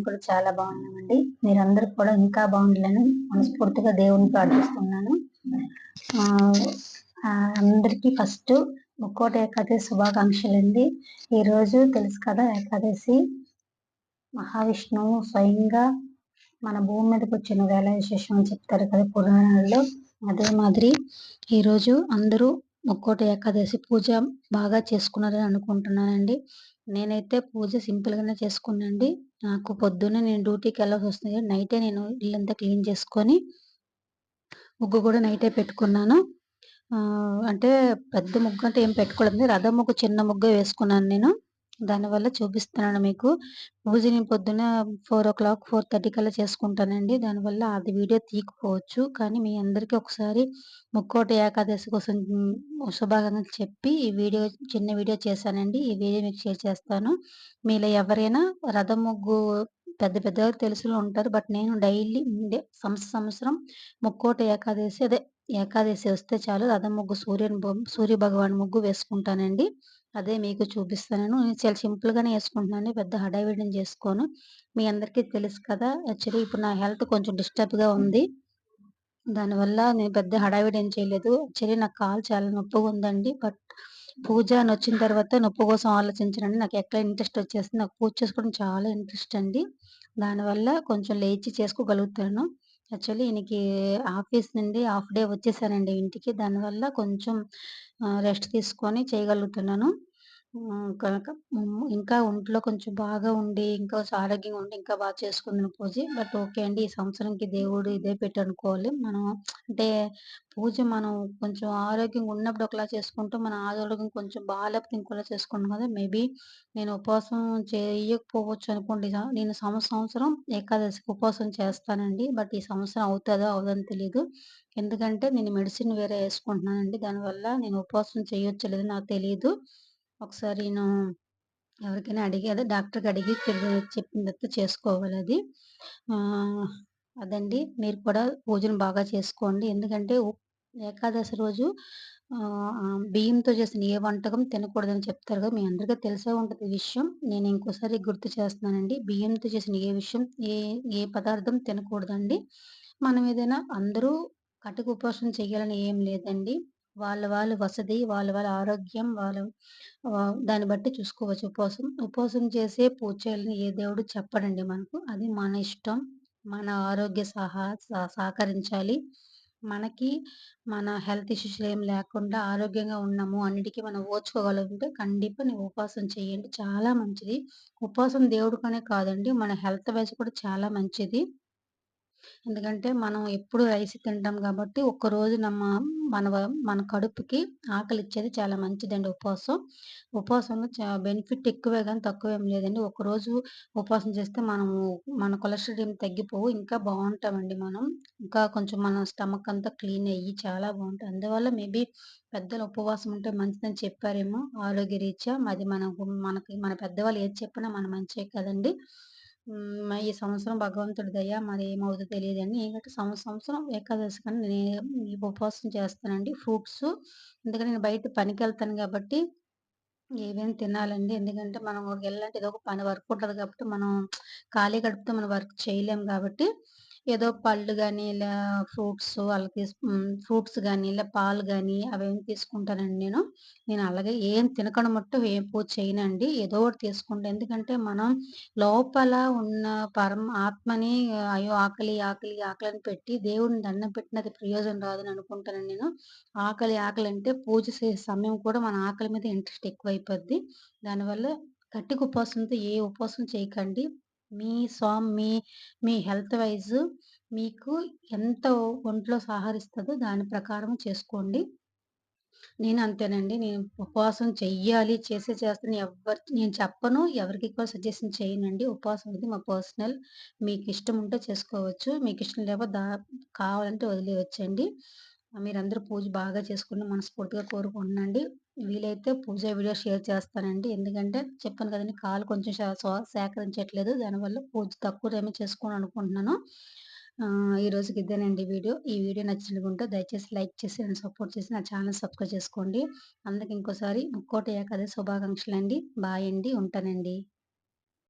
కూడా చాలా బాగున్నామండి. మీరందరూ కూడా ఇంకా బాగుండాలని మనస్ఫూర్తిగా దేవుడిని ప్రార్థిస్తున్నాను. ఆహ్, అందరికీ ఫస్ట్ ముక్కోటి ఏకాదశి శుభాకాంక్షలండి. ఈరోజు తెలుసు కదా ఏకాదశి. మహావిష్ణువు స్వయంగా మన భూమి మీదకొచ్చిన వేళ విశేషం అని చెప్తారు కదా పురాణాల్లో. అదే మాదిరి ఈరోజు అందరూ ముక్కోటి ఏకాదశి పూజ బాగా చేసుకున్నారని అనుకుంటున్నానండి. నేనైతే పూజ సింపుల్‌గానే చేసుకున్నానండి. నాకు పొద్దున్నే నేను డ్యూటీకెళ్ళాల్సొస్తుంది. నైటే నేను ఇల్లంతా క్లీన్ చేసుకొని, ముగ్గు గూడా నైటే పెట్టుకున్నాను. అంటే పెద్ద ముగ్గంటే ఏం పెట్టుకోలేదండి. రథం ముగ్గు చిన్న ముగ్గే వేసుకున్నాను నేను. దానివల్ల చూపిస్తున్నాను మీకు. పూజ నేను పొద్దున్న 4:00, 4:30 కల్లా చేసుకుంటానండి. దానివల్ల అది వీడియో తీయకపోవచ్చు. కానీ మీ అందరికీ ఒకసారి ముక్కోటి ఏకాదశి కోసం శుభాకాంక్షలు చెప్పి ఈ వీడియో చిన్న వీడియో చేశానండి. ఈ వీడియో మీకు షేర్ చేస్తాను. మీలో ఎవరైనా రథం ముగ్గు పెద్ద పెద్దగా తెలిసినోళ్ళు ఉంటారు. బట్ నేను డైలీ సంవత్సరం ముక్కోటి ఏకాదశి అదే ఏకాదశి వస్తే చాలు రథం ముగ్గు సూర్య భగవాన్ ముగ్గు వేసుకుంటానండి. అదే మీకు చూపిస్తాను. నేను చాలా సింపుల్‌గానే యేసుకుంటున్నాను. పెద్ద హడావిడి ఏం చేసుకోను. మీ అందరికీ తెలుసు కదా! యాక్చువల్లీ ఇప్పుడు నా హెల్త్ కొంచెం డిస్టర్బ్‌గా ఉంది. దానివల్ల నేను పెద్ద హడావిడి ఏం చేయలేదు. యాక్చువల్లీ నాకు కాలు చాలా నొప్పిగా ఉందండి. బట్ పూజ అనొచ్చిన తర్వాత నొప్పి కోసం ఆలోచించనండి. నాకు ఎక్కడ ఇంట్రెస్ట్ వచ్చేసింది. నాకు పూజ చేసుకోవడం చాలా ఇంట్రెస్ట్ అండి. దానివల్ల కొంచెం లేచి చేసుకోగలుగుతాను. యాక్చువల్లీ ఈయనకి ఆఫీస్ నుండి హాఫ్ డే వచ్చేసానండి ఇంటికి. దానివల్ల కొంచెం రెస్ట్ తీసుకొని చేయగలుగుతున్నాను. కనుక ఇంకా ఒంట్లో కొంచెం బాగా ఉండి, ఇంకా కొంచెం ఆరోగ్యంగా ఉండి ఇంకా బాగా చేసుకుందును పూజ. బట్ ఓకే అండి. ఈ సంవత్సరంకి దేవుడు ఇదే పెట్టనుకోవాలి. మనం అంటే పూజ మనం కొంచెం ఆరోగ్యంగా ఉన్నప్పుడు ఒకలా చేసుకుంటాం. మన ఆరోగ్యం కొంచెం బాలేకపోతే ఇంకోలా చేసుకుంటాం కదా! మేబీ నేను ఉపవాసం చేయకపోవచ్చు అనుకోండి. నేను సంవత్సరం ఏకాదశికి ఉపవాసం చేస్తానండి. బట్ ఈ సంవత్సరం అవుతదో అవ్వదో అని తెలీదు. ఎందుకంటే నేను మెడిసిన్ వేరే యేసుకుంటున్నానండి. దానివల్ల నేను ఉపవాసం చేయొచ్చో లేదో నాకు తెలీదు. ఒకసారి నేను ఎవరికైనా అడిగి అదే డాక్టర్‌కి అడిగి చెప్పిన తర్వాత చేసుకోవాలది. ఆహ్, అదండి. మీరు కూడా పూజను బాగా చేసుకోండి. ఎందుకంటే ఏకాదశి రోజు బియ్యంతో చేసిన ఏ వంటకం తినకూడదని చెప్తారు కదా! మీ అందరికీ తెలిసే ఉంటది ఈ విషయం. నేను ఇంకోసారి గుర్తు చేస్తున్నానండి. బియ్యంతో చేసిన ఏ ఏ పదార్థం తినకూడదండి. మనం ఏదైనా అందరూ కటిక ఉపవాసం చేయాలని ఏం లేదండి. వాళ్ళ వసతి, వాళ్ళ ఆరోగ్యం, దాన్ని బట్టి చూసుకోవచ్చు ఉపవాసం. ఉపవాసం చేసే పూజ చేయాలని ఏ దేవుడు చెప్పడండి మనకు. అది మన ఇష్టం. మన ఆరోగ్య సహకరించాలి. మనకి మన హెల్త్ ఇష్యూస్ ఏం లేకుండా ఆరోగ్యంగా ఉన్నాము, అన్నిటికి మనం ఓర్చుకోగలుగుతే ఖండితంగా ఉపవాసం చేయండి. చాలా మంచిది. ఉపవాసం దేవుడికనే కాదండి, మన హెల్త్ వైస్ కూడా చాలా మంచిది. ఎందుకంటే మనం ఎప్పుడు రైస్ తింటాం గాబట్టి, ఒక్కరోజు మన కడుపుకి ఆకలిచ్చేది చాలా మంచిదండి ఉపవాసం. ఉపవాసంలో బెనిఫిట్ ఎక్కువే గాని తక్కువేం లేదండి. ఒకరోజు ఉపవాసం చేస్తే మన కొలెస్ట్రాల్ ఏం తగ్గిపోవు. ఇంకా బావుంటామండి మనం. ఇంకా కొంచెం మన స్టమక్ అంతా క్లీన్ అయ్యి చాలా బావుంటది. అందువల్ల మేబీ పెద్దలు ఉపవాసం ఉంటే మంచిదని చెప్పారేమో ఆరోగ్యరీత్యా. అది మన పెద్దవాళ్ళు ఏది చెప్పినా మన మంచే కదండీ! ఈ సంవత్సరం భగవంతుడి దయ మరి ఏమవుద్దో తెలీదండి. ఏంటంటే సంవత్సరం ఏకాదశి కానీ ఈ ఉపవాసం చేస్తానండి. ఫ్రూట్సు ఎందుకంటే నేను బయట పనికెళ్తాను గాబట్టి ఏవైనా తినాలండి. ఎందుకంటే మనం ఎళ్ళాలంటే ఏదో ఒక పని వర్క్ ఉంటది కాబట్టి మనం ఖాళీ కడుపుతో మనం వర్క్ చేయలేం గాబట్టి, ఏదో పళ్ళు గాని, ఇలా ఫ్రూట్స్ గాని, ఇలా పాలు గాని అవేమి తీసుకుంటానండి నేను. నేను అలాగే ఏం తినకుండా మట్టు ఏం పూజ చేయనండి. ఏదో ఒకటి తీసుకుంటా. ఎందుకంటే మనం లోపల ఉన్న ఆత్మని అయ్యో! ఆకలి అని పెట్టి దేవుడిని దండం పెట్టిన అది ప్రయోజనం రాదని అనుకుంటానండి నేను. ఆకలి పూజ చేసే సమయం కూడా మన ఆకలి మీద ఇంట్రెస్ట్ ఎక్కువైపోద్ది. దానివల్ల గట్టిగా ఉపవాసంతో ఏ ఉపవాసం చేయకండి. మీ స్వామ్ మీ మీ హెల్త్ వైస్ మీకు ఎంత ఒంట్లో సహకరిస్తదో దాని ప్రకారం చేసుకోండి. నేను అంతేనండి. నేను ఉపవాసం చెయ్యాలి, చేస్తాను నేను చెప్పను. ఎవరికీ కూడా సజెషన్ చేయనండి. ఉపవాసం అనేది మా పర్సనల్. మీకిష్టం ఉంటే చేసుకోవచ్చు. మీకిష్టం లేకపోతే కావాలంటే వదిలేయొచ్చండి. మీరందరూ పూజ బాగా చేసుకొని మనస్ఫూర్తిగా కోరుకుంటున్నానండి. వీలైతే పూజ వీడియో షేర్ చేస్తానండి. ఎందుకంటే చెప్పాను కదండీ! కాలు కొంచెం సహకరించట్లేదు. దానివల్ల పూజ తక్కువ టైమే చేసుకోవాలనుకుంటున్నాను. ఈ రోజుకి ఇదేనండి వీడియో. ఈ వీడియో నచ్చినట్టుగుంటే దయచేసి లైక్ చేసి నన్ను సపోర్ట్ చేసి నా ఛానెల్ సబ్స్క్రైబ్ చేసుకోండి. అందరికి ఇంకోసారి ముక్కోటి ఏకాదశి శుభాకాంక్షలండి. బాయ్ అండి. ఉంటానండి.